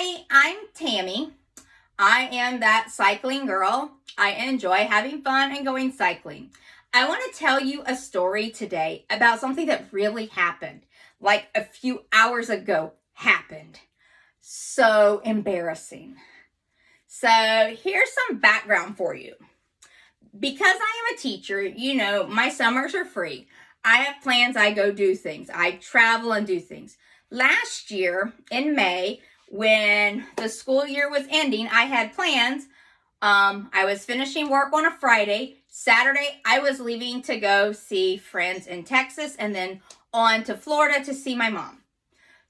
Hi, I'm Tammy. I am that cycling girl. I enjoy having fun and going cycling. I want to tell you a story today about something that really happened, like a few hours ago happened. So embarrassing. So here's some background for you. Because I am a teacher, my summers are free. I have plans, I go do things. I travel and do things. Last year in May, when the school year was ending, I had plans. I was finishing work on a Friday. Saturday, I was leaving to go see friends in Texas and then on to Florida to see my mom.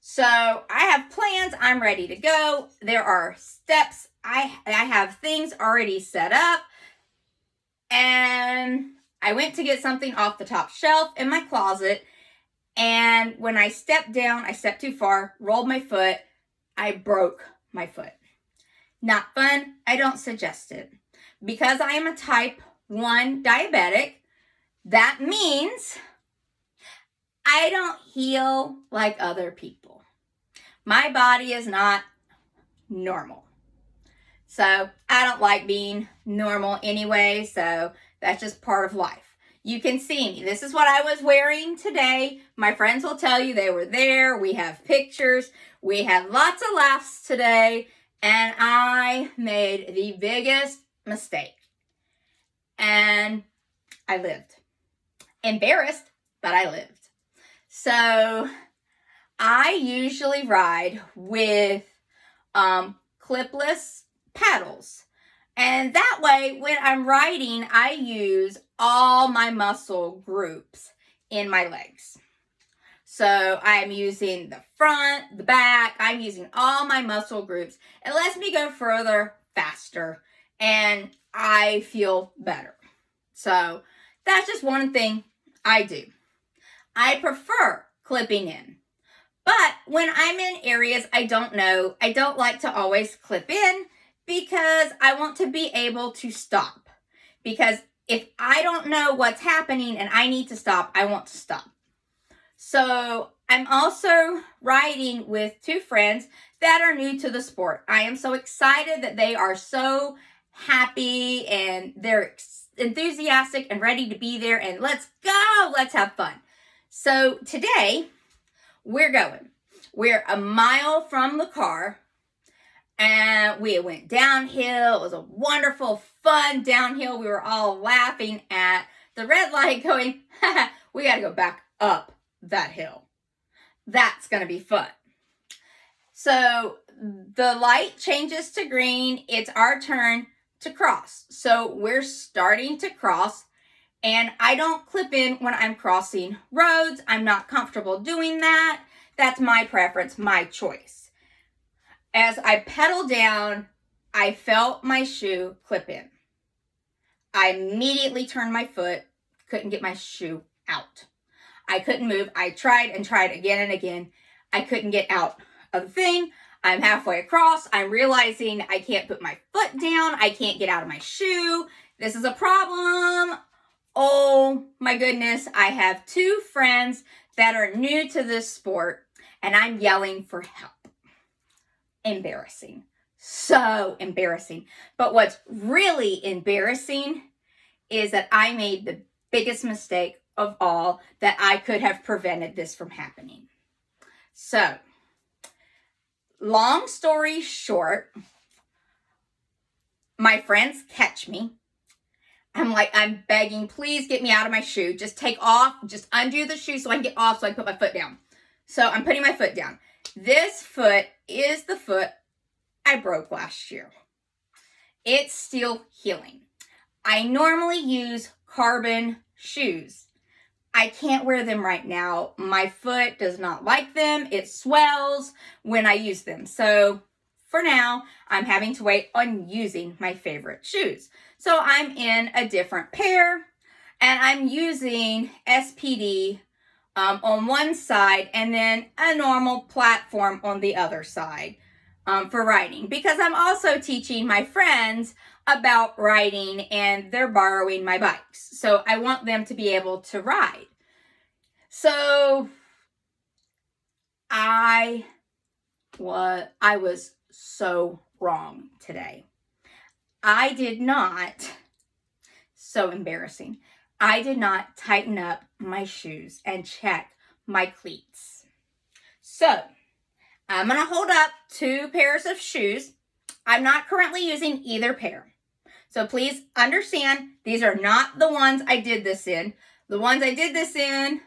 So I have plans. I'm ready to go. There are steps. I have things already set up. And I went to get something off the top shelf in my closet. And when I stepped down, I stepped too far, rolled my foot. I broke my foot. Not fun. I don't suggest it. Because I am a type 1 diabetic, that means I don't heal like other people. My body is not normal. So I don't like being normal anyway, so that's just part of life. You can see me. This is what I was wearing today. My friends will tell you they were there. We have pictures. We had lots of laughs today, and I made the biggest mistake. And I lived. Embarrassed, but I lived. So I usually ride with clipless paddles. And that way, when I'm riding, I use all my muscle groups in my legs. So I'm using the front, the back, I'm using all my muscle groups. It lets me go further, faster, and I feel better. So that's just one thing I do. I prefer clipping in. But when I'm in areas I don't know, I don't like to always clip in because I want to be able to stop. Because if I don't know what's happening and I need to stop, I want to stop. So I'm also riding with two friends that are new to the sport. I am so excited that they are so happy and they're enthusiastic and ready to be there. And let's go, let's have fun. So today, we're going. We're a mile from the car and we went downhill. It was a wonderful, fun downhill. We were all laughing at the red light going, we got to go back up that hill. That's going to be fun. So the light changes to green. It's our turn to cross. So we're starting to cross. And I don't clip in when I'm crossing roads. I'm not comfortable doing that. That's my preference, my choice. As I pedal down, I felt my shoe clip in. I immediately turned my foot, couldn't get my shoe out. I couldn't move. I tried and tried again and again. I couldn't get out of the thing. I'm halfway across. I'm realizing I can't put my foot down. I can't get out of my shoe. This is a problem. Oh my goodness, I have two friends that are new to this sport and I'm yelling for help. Embarrassing. So embarrassing. But what's really embarrassing is that I made the biggest mistake of all, that I could have prevented this from happening. So, long story short, my friends catch me. I'm begging, please get me out of my shoe. Just take off, just undo the shoe so I can get off so I can put my foot down. So I'm putting my foot down. This foot is the foot I broke last year. It's still healing. I normally use carbon shoes. I can't wear them right now. My foot does not like them. It swells when I use them. So for now, I'm having to wait on using my favorite shoes. So I'm in a different pair and I'm using SPD on one side and then a normal platform on the other side for riding, because I'm also teaching my friends about riding and they're borrowing my bikes. So I want them to be able to ride. So I was so wrong today. I did not, so embarrassing, I did not tighten up my shoes and check my cleats. So, I'm going to hold up 2 pairs of shoes. I'm not currently using either pair. So please understand, these are not the ones I did this in. The ones I did this in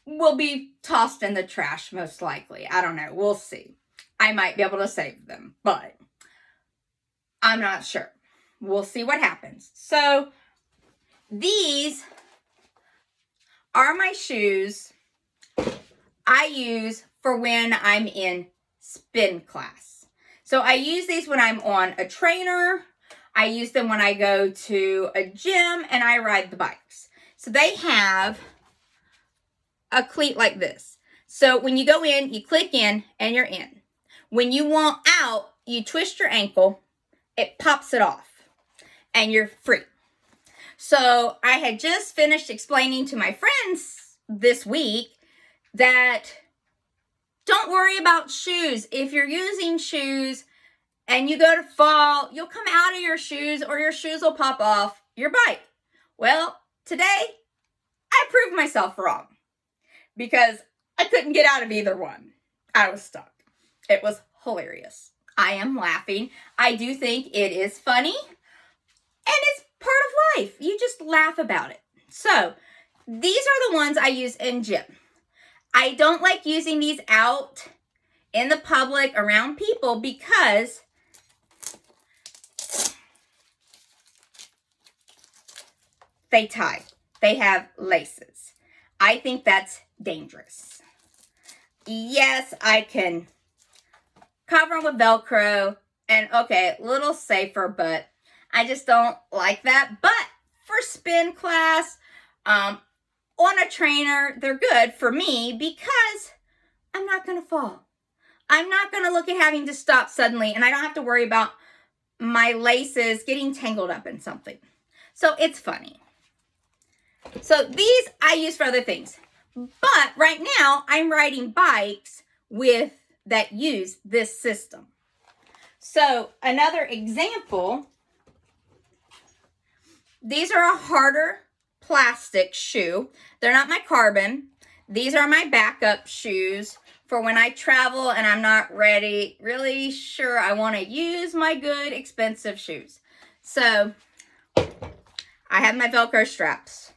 will be tossed in the trash most likely. I don't know. We'll see. I might be able to save them, but I'm not sure. We'll see what happens. So these are my shoes I use for when I'm in spin class. So I use these when I'm on a trainer. I use them when I go to a gym and I ride the bikes. So they have a cleat like this. So when you go in, you click in and you're in. When you want out, you twist your ankle, it pops it off, and you're free. So I had just finished explaining to my friends this week that don't worry about shoes. If you're using shoes and you go to fall, you'll come out of your shoes or your shoes will pop off your bike. Well, today I proved myself wrong because I couldn't get out of either one. I was stuck. It was hilarious. I am laughing. I do think it is funny and it's part of life. You just laugh about it. So these are the ones I use in gym. I don't like using these out in the public around people because they tie. They have laces. I think that's dangerous. Yes, I can cover them with Velcro and okay, a little safer, but I just don't like that. But for spin class, on a trainer, they're good for me because I'm not going to fall. I'm not going to look at having to stop suddenly, and I don't have to worry about my laces getting tangled up in something. So it's funny. So these I use for other things. But right now, I'm riding bikes that use this system. So another example, these are a harder plastic shoe. They're not my carbon. These are my backup shoes for when I travel and I'm not really sure I want to use my good expensive shoes. So I have my Velcro straps.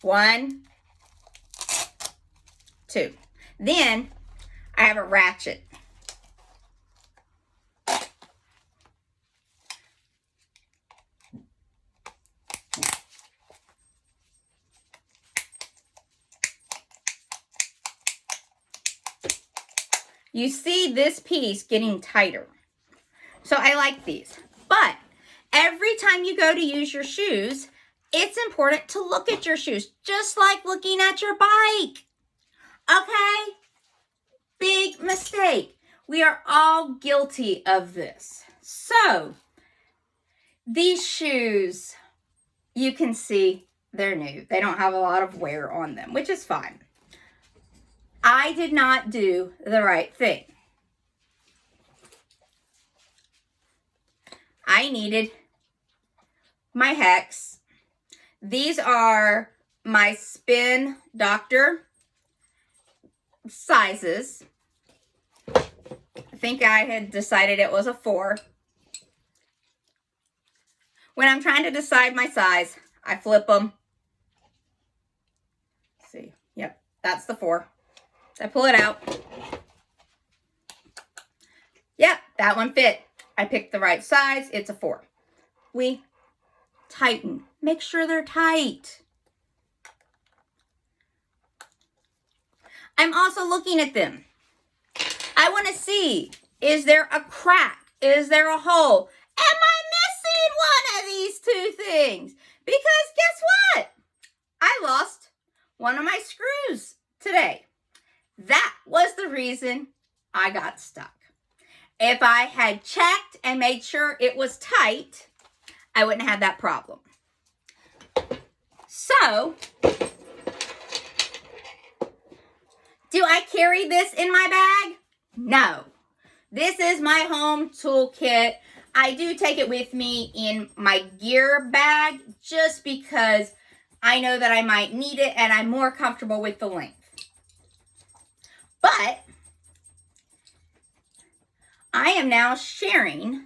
1, 2. Then I have a ratchet. You see this piece getting tighter. So I like these. But every time you go to use your shoes, it's important to look at your shoes, just like looking at your bike. Okay? Big mistake. We are all guilty of this. So, these shoes, you can see they're new. They don't have a lot of wear on them, which is fine. I did not do the right thing. I needed my Hex. These are my Spin Doctor sizes. I think I had decided it was a 4. When I'm trying to decide my size, I flip them. Let's see, yep, that's the 4. I pull it out. Yep, that one fit. I picked the right size. It's a 4. We tighten. Make sure they're tight. I'm also looking at them. I want to see, is there a crack? Is there a hole? Am I missing one of these 2 things? Because guess what? I lost one of my screws today. That was the reason I got stuck. If I had checked and made sure it was tight, I wouldn't have that problem. So, do I carry this in my bag? No. This is my home toolkit. I do take it with me in my gear bag just because I know that I might need it and I'm more comfortable with the length. But I am now sharing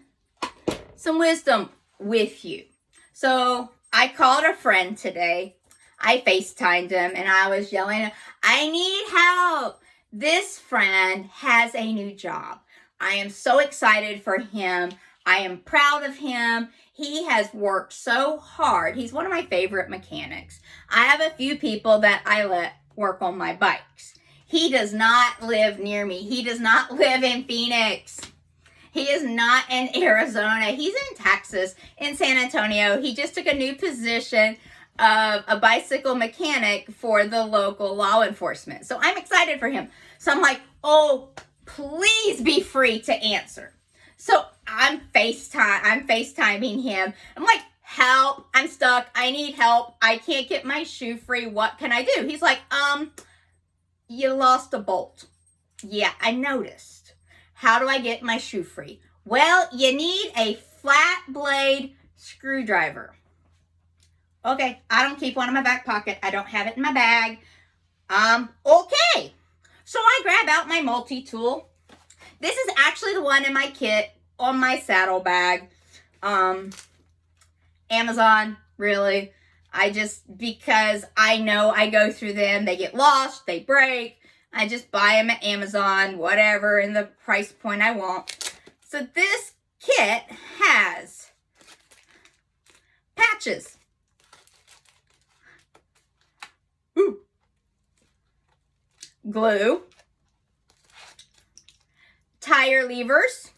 some wisdom with you. So I called a friend today. I FaceTimed him and I was yelling, I need help. This friend has a new job. I am so excited for him. I am proud of him. He has worked so hard. He's one of my favorite mechanics. I have a few people that I let work on my bikes. He does not live near me. He does not live in Phoenix. He is not in Arizona. He's in Texas, in San Antonio. He just took a new position of a bicycle mechanic for the local law enforcement. So I'm excited for him. So I'm like, oh, please be free to answer. So I'm FaceTiming him. I'm like, help, I'm stuck. I need help. I can't get my shoe free. What can I do? He's like, you lost a bolt. Yeah, I noticed. How do I get my shoe free? Well, you need a flat blade screwdriver. Okay, I don't keep one in my back pocket. I don't have it in my bag. Okay. So I grab out my multi-tool. This is actually the one in my kit on my saddlebag. Amazon, really. Because I know I go through them, they get lost, they break. I just buy them at Amazon, whatever, in the price point I want. So this kit has patches. Ooh. Glue. Tire levers.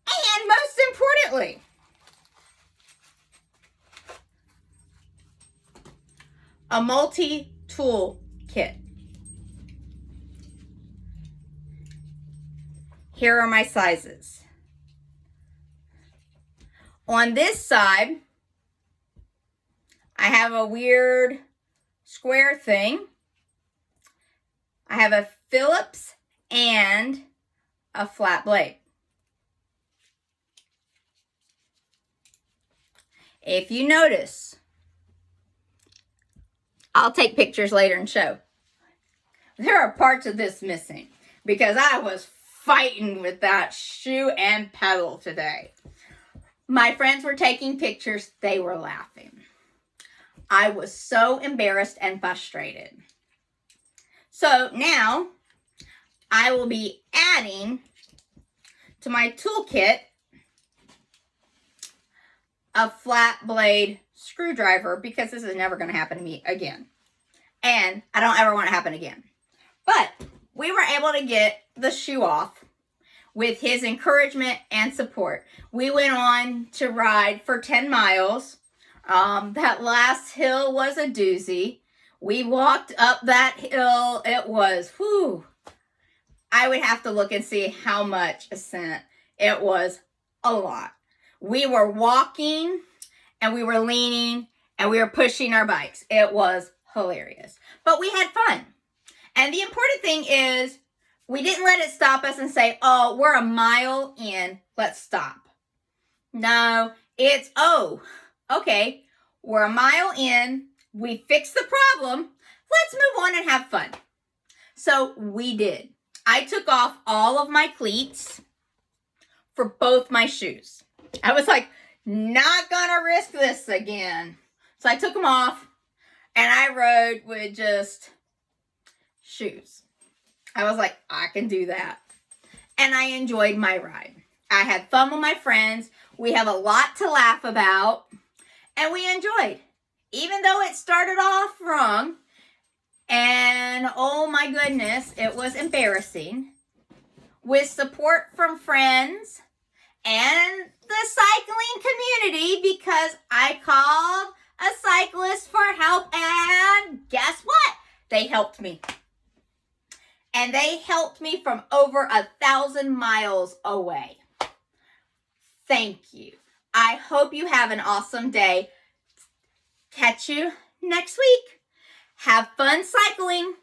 And most importantly, a multi-tool kit. Here are my sizes. On this side, I have a weird square thing. I have a Phillips and a flat blade. If you notice, I'll take pictures later and show. There are parts of this missing because I was fighting with that shoe and pedal today. My friends were taking pictures. They were laughing. I was so embarrassed and frustrated. So now I will be adding to my toolkit a flat blade screwdriver because this is never going to happen to me again. And I don't ever want it to happen again. But we were able to get the shoe off with his encouragement and support. We went on to ride for 10 miles. That last hill was a doozy. We walked up that hill. It was, whew. I would have to look and see how much ascent. It was a lot. We were walking and we were leaning and we were pushing our bikes. It was hilarious. But we had fun. And the important thing is we didn't let it stop us and say, oh, we're a mile in, let's stop. No, it's, oh, okay, we're a mile in, we fixed the problem, let's move on and have fun. So we did. I took off all of my cleats for both my shoes. I was like, not gonna risk this again. So I took them off and I rode with just shoes. I was like, I can do that. And I enjoyed my ride. I had fun with my friends. We have a lot to laugh about. And we enjoyed. Even though it started off wrong. And oh my goodness, it was embarrassing. With support from friends and the cycling community, because I called a cyclist for help. And guess what? They helped me. And they helped me from over 1,000 miles away. Thank you. I hope you have an awesome day. Catch you next week. Have fun cycling.